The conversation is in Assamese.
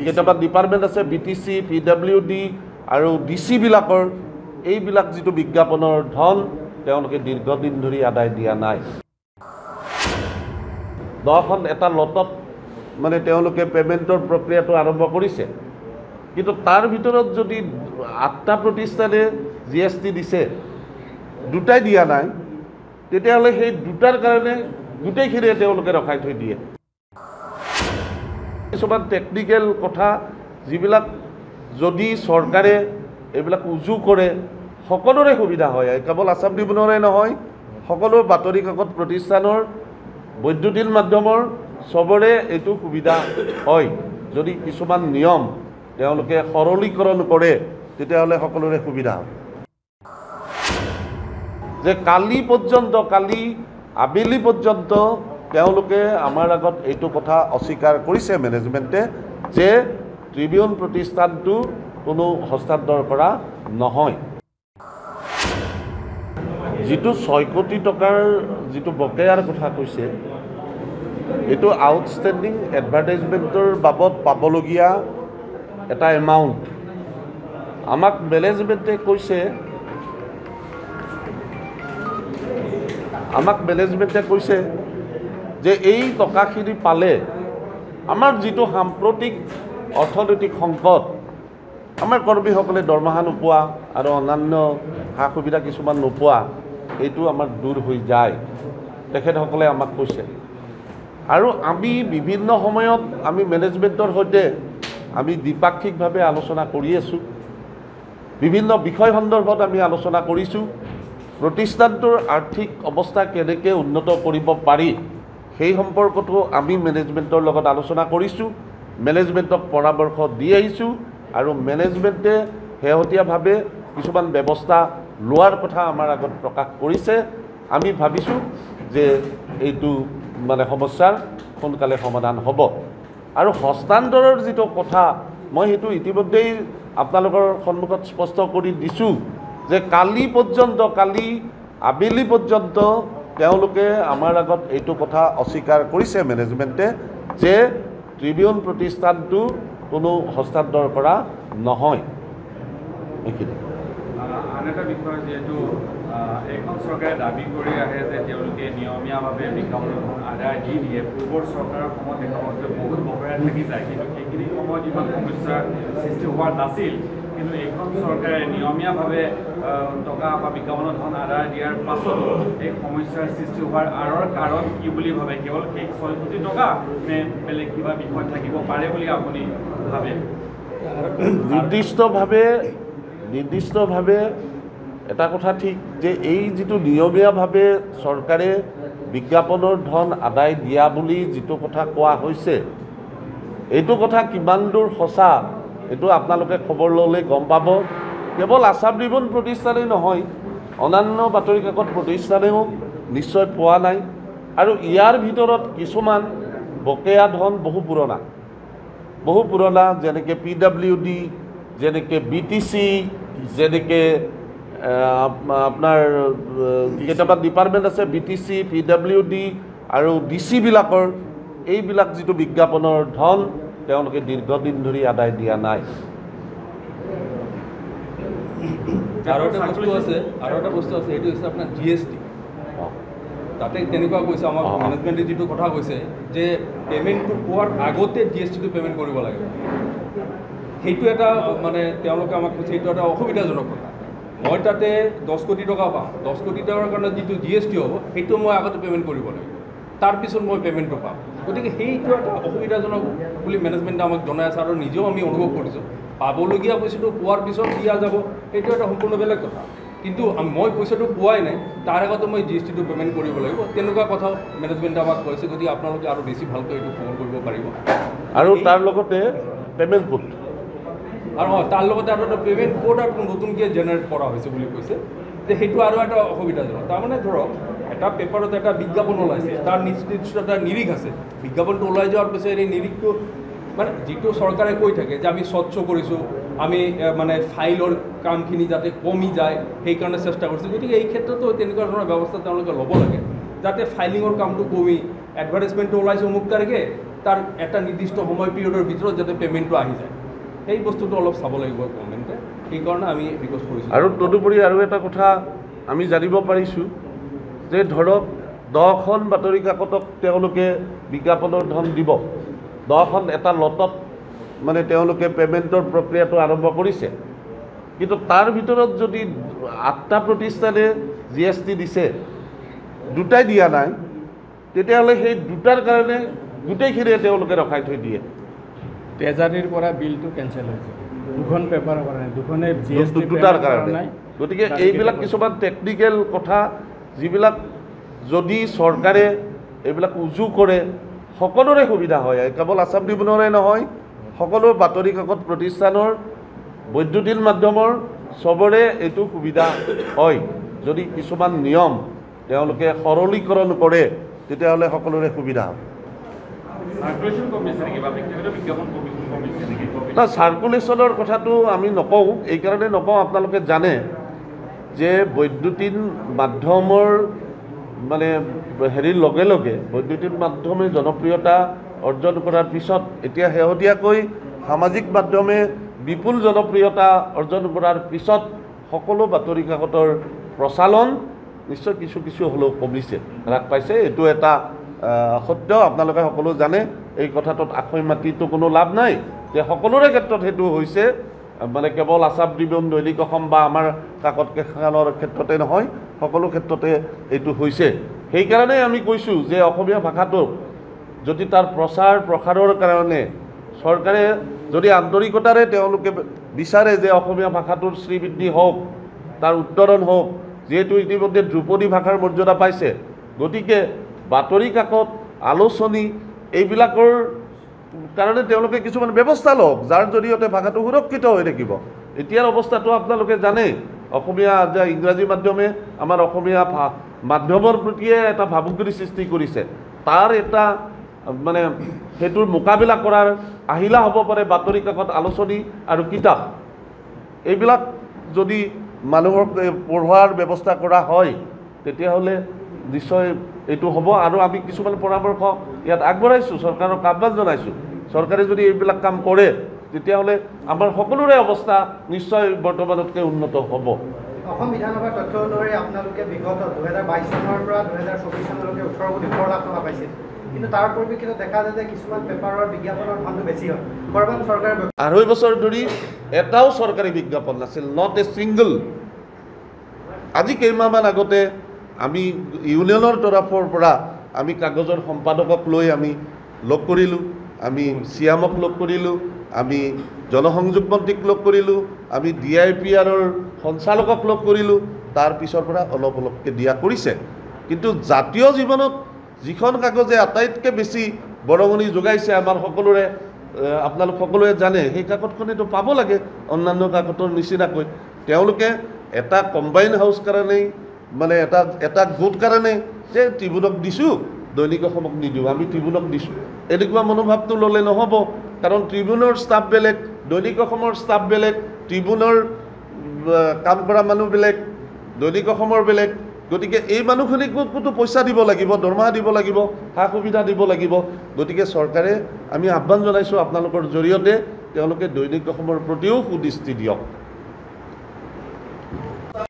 কেইটামান ডিপাৰ্টমেণ্ট আছে BTC PWD আৰু DC বিলাকৰ এইবিলাক যিটো বিজ্ঞাপনৰ ধন তেওঁলোকে দীৰ্ঘদিন ধৰি আদায় দিয়া নাই 10খন এটা লটত মানে তেওঁলোকে পেমেণ্টৰ প্ৰক্ৰিয়াটো আৰম্ভ কৰিছে কিন্তু তাৰ ভিতৰত যদি 8টা প্ৰতিষ্ঠানে GST দিছে দুটাই দিয়া নাই তেতিয়াহ'লে সেই দুটাৰ কাৰণে গোটেইখিনিয়ে তেওঁলোকে ৰখাই থৈ দিয়ে কিছুমান টেকনিক্যাল কথা যিবিলাক যদি চৰকাৰে এইবিলাক উজু কৰে সকলোৰে সুবিধা হয় কেৱল আসাম ট্ৰিবিউনৰে নহয় সকলো বাতৰি কাকত প্ৰতিষ্ঠানৰ বৈদ্যুতিন মাধ্যমৰ সবৰে এইটো সুবিধা হয় যদি কিছুমান নিয়ম তেওঁলোকে সৰলীকৰণ কৰে তেতিয়াহ'লে সকলোৰে সুবিধা হয় যে কালি পৰ্যন্ত কালি আবেলি পৰ্যন্ত তেওঁলোকে আমাৰ আগত এইটো কথা অস্বীকাৰ কৰিছে মেনেজমেণ্টে যে ট্ৰিবিউন প্ৰতিষ্ঠানটো কোনো হস্তান্তৰ কৰা নহয় যিটো 6 কোটি টকাৰ যিটো বকেয়াৰ কথা কৈছে এইটো আউটষ্টেণ্ডিং এডভাৰটাইজমেণ্টৰ বাবদ পাবলগীয়া এটা এমাউণ্ট আমাক মেনেজমেণ্টে কৈছে যে এই টকাখিনি পালে আমাৰ যিটো সাম্প্ৰতিক অৰ্থনৈতিক সংকট আমাৰ কৰ্মীসকলে দৰমহা নোপোৱা আৰু অন্যান্য সা সুবিধা কিছুমান নোপোৱা এইটো আমাৰ দূৰ হৈ যায় তেখেতসকলে আমাক কৈছে আৰু আমি বিভিন্ন সময়ত আমি মেনেজমেণ্টৰ সৈতে আমি দ্বিপাক্ষিকভাৱে আলোচনা কৰি আছোঁ বিভিন্ন বিষয় সন্দৰ্ভত আমি আলোচনা কৰিছোঁ প্ৰতিষ্ঠানটোৰ আৰ্থিক অৱস্থা কেনেকৈ উন্নত কৰিব পাৰি সেই সম্পৰ্কটো আমি মেনেজমেণ্টৰ লগত আলোচনা কৰিছোঁ মেনেজমেণ্টক পৰামৰ্শ দি আহিছোঁ আৰু মেনেজমেণ্টে শেহতীয়াভাৱে কিছুমান ব্যৱস্থা লোৱাৰ কথা আমাৰ আগত প্ৰকাশ কৰিছে আমি ভাবিছোঁ যে এইটো মানে সমস্যাৰ সোনকালে সমাধান হ'ব আৰু হস্তান্তৰৰ যিটো কথা মই সেইটো ইতিমধ্যেই আপোনালোকৰ সন্মুখত স্পষ্ট কৰি দিছোঁ যে কালি আবেলি পৰ্যন্ত তেওঁলোকে আমাৰ আগত এইটো কথা অস্বীকাৰ কৰিছে মেনেজমেণ্টে যে ট্ৰিবিউন প্ৰতিষ্ঠানটো কোনো হস্তান্তৰ কৰা নহয় এইখিনি আন এটা বিষয় যেহেতু এখন চৰকাৰে দাবী কৰি আহে যে তেওঁলোকে নিয়মীয়াভাৱে বিজ্ঞাপন আদায় দি দিয়ে পূৰ্বৰ চৰকাৰৰ সময়ত দেখা গৈছে বহুত বকেয়া থাকি যায় কিন্তু সেইখিনি সময়ত ইমান সমস্যাৰ সৃষ্টি হোৱা নাছিল কিন্তু এইখন চৰকাৰে নিয়মীয়াভাৱে টকা বা বিজ্ঞাপনৰ ধন আদায় দিয়াৰ পাছতো এই সমস্যাৰ সৃষ্টি হোৱাৰ আঁৰৰ কাৰণ কি বুলি ভাবে কেৱল সেই 6 কোটি টকা নে বেলেগ কিবা বিষয় থাকিব পাৰে বুলি আপুনি ভাবে নিৰ্দিষ্টভাৱে এটা কথা ঠিক যে এই যিটো নিয়মীয়াভাৱে চৰকাৰে বিজ্ঞাপনৰ ধন আদায় দিয়া বুলি যিটো কথা কোৱা হৈছে এইটো কথা কিমান দূৰ সঁচা এইটো আপোনালোকে খবৰ ল'লে গম পাব কেৱল আসাম ট্ৰিবিউন প্ৰতিষ্ঠানেই নহয় অন্যান্য বাতৰি কাকত প্ৰতিষ্ঠানেও নিশ্চয় পোৱা নাই আৰু ইয়াৰ ভিতৰত কিছুমান বকেয়া ধন বহু পুৰণা যেনেকৈ PWD যেনেকৈ BTC যেনেকৈ আপোনাৰ কেইটামান ডিপাৰ্টমেণ্ট আছে BTC PWD আৰু DC বিলাকৰ এইবিলাক যিটো বিজ্ঞাপনৰ ধন তেওঁলোকে দীৰ্ঘদিন ধৰি আদায় দিয়া নাই আৰু এটা বস্তু আছে এইটো হৈছে আপোনাৰ GST তাতে তেনেকুৱা কৈছে আমাৰ মেনেজমেণ্টে যিটো কথা কৈছে যে পে'মেণ্টটো পোৱাৰ আগতে GSTটো পে'মেণ্ট কৰিব লাগে সেইটো এটা মানে তেওঁলোকে আমাক কৈছে এইটো এটা অসুবিধাজনক কথা মই তাতে 10 কোটি টকা পাওঁ 10 কোটি টকাৰ কাৰণে যিটো GST হ'ব সেইটো মই আগতে পে'মেণ্ট কৰিব লাগিব তাৰপিছত মই পে'মেণ্টটো পাম গতিকে সেইটো এটা অসুবিধাজনক বুলি মেনেজমেণ্টে আমাক জনাই আছে আৰু নিজেও আমি অনুভৱ কৰিছোঁ পাবলগীয়া পইচাটো পোৱাৰ পিছত দিয়া যাব সেইটো এটা সম্পূৰ্ণ বেলেগ কথা কিন্তু মই পইচাটো পোৱাই নাই তাৰ আগতে মই GSTটো পে'মেণ্ট কৰিব লাগিব তেনেকুৱা কথা মেনেজমেণ্টে আমাক কৈছে গতিকে আপোনালোকে আৰু বেছি ভালকৈ এইটো খবৰ কৰিব পাৰিব আৰু তাৰ লগতে পে'মেণ্ট কোড আৰু তাৰ লগতে আৰু এটা পে'মেণ্ট কোড আৰু নতুনকৈ জেনেৰেট কৰা হৈছে বুলি কৈছে যে সেইটো আৰু এটা অসুবিধাজনক তাৰমানে ধৰক এটা পেপাৰত এটা বিজ্ঞাপন ওলাইছে তাৰ নিৰ্দিষ্ট এটা নিৰিখ আছে বিজ্ঞাপনটো ওলাই যোৱাৰ পিছত এই নিৰিখটো মানে যিটো চৰকাৰে কৈ থাকে যে আমি স্বচ্ছ কৰিছোঁ আমি মানে ফাইলৰ কামখিনি যাতে কমি যায় সেইকাৰণে চেষ্টা কৰিছোঁ গতিকে এই ক্ষেত্ৰতো তেনেকুৱা ধৰণৰ ব্যৱস্থা তেওঁলোকে ল'ব লাগে যাতে ফাইলিঙৰ কামটো কমি এডভাৰটাইজমেণ্টটো ওলাইছে অমুক তাৰিখে তাৰ এটা নিৰ্দিষ্ট সময় পিৰিয়ডৰ ভিতৰত যাতে পে'মেণ্টটো আহি যায় সেই বস্তুটো অলপ চাব লাগিব গভৰ্ণমেণ্টে সেইকাৰণে আমি ৰিকুৱেষ্ট কৰিছোঁ আৰু তদুপৰি আৰু এটা কথা আমি জানিব পাৰিছোঁ যে ধৰক 10খন বাতৰি কাকতক তেওঁলোকে বিজ্ঞাপনৰ ধন দিব 10খন এটা লটত মানে তেওঁলোকে পে'মেণ্টৰ প্ৰক্ৰিয়াটো আৰম্ভ কৰিছে কিন্তু তাৰ ভিতৰত যদি 8টা প্ৰতিষ্ঠানে GST দিছে 2টাই দিয়া নাই তেতিয়াহ'লে সেই 2টাৰ কাৰণে গোটেইখিনিয়ে তেওঁলোকে ৰখাই থৈ দিয়ে ট্ৰেজাৰীৰ পৰা বিলটো কেঞ্চেল হৈছে 2খন পেপাৰৰ কাৰণে 2খনে দুটাৰ কাৰণে গতিকে এইবিলাক কিছুমান টেকনিকেল কথা যিবিলাক যদি চৰকাৰে এইবিলাক উজু কৰে সকলোৰে সুবিধা হয় কেৱল আছাম ট্ৰিবিউনৰে নহয় সকলো বাতৰি কাকত প্ৰতিষ্ঠানৰ বৈদ্যুতিন মাধ্যমৰ চবৰে এইটো সুবিধা হয় যদি কিছুমান নিয়ম তেওঁলোকে সৰলীকৰণ কৰে তেতিয়াহ'লে সকলোৰে সুবিধা হয় সাৰ্কুলেশ্যন কমিছে নেকি বা ব্যক্তিগত বিজ্ঞাপন কমিছে নেকি না চাৰ্কুলেশ্যনৰ কথাটো আমি নকওঁ এইকাৰণে নকওঁ আপোনালোকে জানে যে বৈদ্যুতিন মাধ্যমৰ মানে হেৰিৰ লগে লগে বৈদ্যুতিন মাধ্যমে জনপ্ৰিয়তা অৰ্জন কৰাৰ পিছত এতিয়া শেহতীয়াকৈ সামাজিক মাধ্যমে বিপুল জনপ্ৰিয়তা অৰ্জন কৰাৰ পিছত সকলো বাতৰি কাকতৰ প্ৰচলন নিশ্চয় কিছু কিছু হ'লেও কমিছে হ্ৰাস পাইছে এইটো এটা সত্য আপোনালোকে সকলো জানে এই কথাটোত আখৈ মাতিটো কোনো লাভ নাই যে সকলোৰে ক্ষেত্ৰত সেইটো হৈছে মানে কেৱল আছাম ট্ৰিবিউন দৈনিক অসম বা আমাৰ কাকত কেইখনৰ ক্ষেত্ৰতে নহয় সকলো ক্ষেত্ৰতে এইটো হৈছে সেইকাৰণে আমি কৈছোঁ যে অসমীয়া ভাষাটোক যদি তাৰ প্ৰচাৰ প্ৰসাৰৰ কাৰণে চৰকাৰে যদি আন্তৰিকতাৰে তেওঁলোকে বিচাৰে যে অসমীয়া ভাষাটোৰ শ্ৰীবৃদ্ধি হওক তাৰ উত্তৰণ হওক যিহেতু ইতিমধ্যে ধ্ৰুপদী ভাষাৰ মৰ্যাদা পাইছে গতিকে বাতৰি কাকত আলোচনী এইবিলাকৰ কাৰণে তেওঁলোকে কিছুমান ব্যৱস্থা লওক যাৰ জৰিয়তে ভাষাটো সুৰক্ষিত হৈ থাকিব এতিয়াৰ অৱস্থাটো আপোনালোকে জানে অসমীয়া যে ইংৰাজী মাধ্যমে আমাৰ অসমীয়া মাধ্যমৰ প্ৰতিয়ে এটা ভাবুকিৰ সৃষ্টি কৰিছে তাৰ এটা মানে সেইটোৰ মোকাবিলা কৰাৰ আহিলা হ'ব পাৰে বাতৰি কাকত আলোচনী আৰু কিতাপ এইবিলাক যদি মানুহক পঢ়োৱাৰ ব্যৱস্থা কৰা হয় তেতিয়াহ'লে নিশ্চয় এইটো হ'ব আৰু আমি কিছুমান পৰামৰ্শ ইয়াত আগবঢ়াইছোঁ চৰকাৰক আহ্বান জনাইছোঁ চৰকাৰে যদি এইবিলাক কাম কৰে তেতিয়াহ'লে আমাৰ সকলোৰে অৱস্থা নিশ্চয় বৰ্তমানতকৈ উন্নত হ'ব অসম বিধানসভাৰ তথ্য অনুসৰি আপোনালোকে বিগত 2022 চনৰ পৰা 2024 চনলৈকে 18 লাখ টকা পাইছিল কিন্তু তাৰ পৰিপ্ৰেক্ষিতত দেখা যায় যে কিছুমান পেপাৰৰ বিজ্ঞাপনৰ ধনটো বেছি হয় বৰ্তমান চৰকাৰে 2.5 বছৰ ধৰি এটাও চৰকাৰী বিজ্ঞাপন নাছিল নট এ ছিংগল আজি কেইমাহমান আগতে আমি ইউনিয়নৰ তৰফৰ পৰা আমি কাগজৰ সম্পাদকক লৈ আমি লগ কৰিলোঁ আমি চিয়ামক লগ কৰিলোঁ আমি জনসংযোগ মন্ত্ৰীক লগ কৰিলোঁ আমি DIPRৰ সঞ্চালকক লগ কৰিলোঁ তাৰ পিছৰ পৰা অলপ অলপকৈ দিয়া কৰিছে কিন্তু জাতীয় জীৱনত যিখন কাগজে আটাইতকৈ বেছি বৰঙণি যোগাইছে আমাৰ সকলোৰে আপোনালোক সকলোৱে জানে সেই কাকতখনেতো পাব লাগে অন্যান্য কাকতৰ নিচিনাকৈ তেওঁলোকে এটা কম্বাইন হাউচ কাৰণেই মানে এটা গোট কাৰণে যে ট্ৰিবিউনক দিছোঁ দৈনিক অসমক নিদিওঁ আমি ট্ৰিবিউনক দিছোঁ এনেকুৱা মনোভাৱটো ল'লে নহ'ব কাৰণ ট্ৰিবিউনৰ ষ্টাফ বেলেগ দৈনিক অসমৰ ষ্টাফ বেলেগ ট্ৰিবিউনৰ কাম কৰা মানুহ বেলেগ দৈনিক অসমৰ বেলেগ গতিকে এই মানুহখিনিকতো পইচা দিব লাগিব দৰমহা দিব লাগিব সা সুবিধা দিব লাগিব গতিকে চৰকাৰে আমি আহ্বান জনাইছোঁ আপোনালোকৰ জৰিয়তে তেওঁলোকে দৈনিক অসমৰ প্ৰতিও সুদৃষ্টি দিয়ক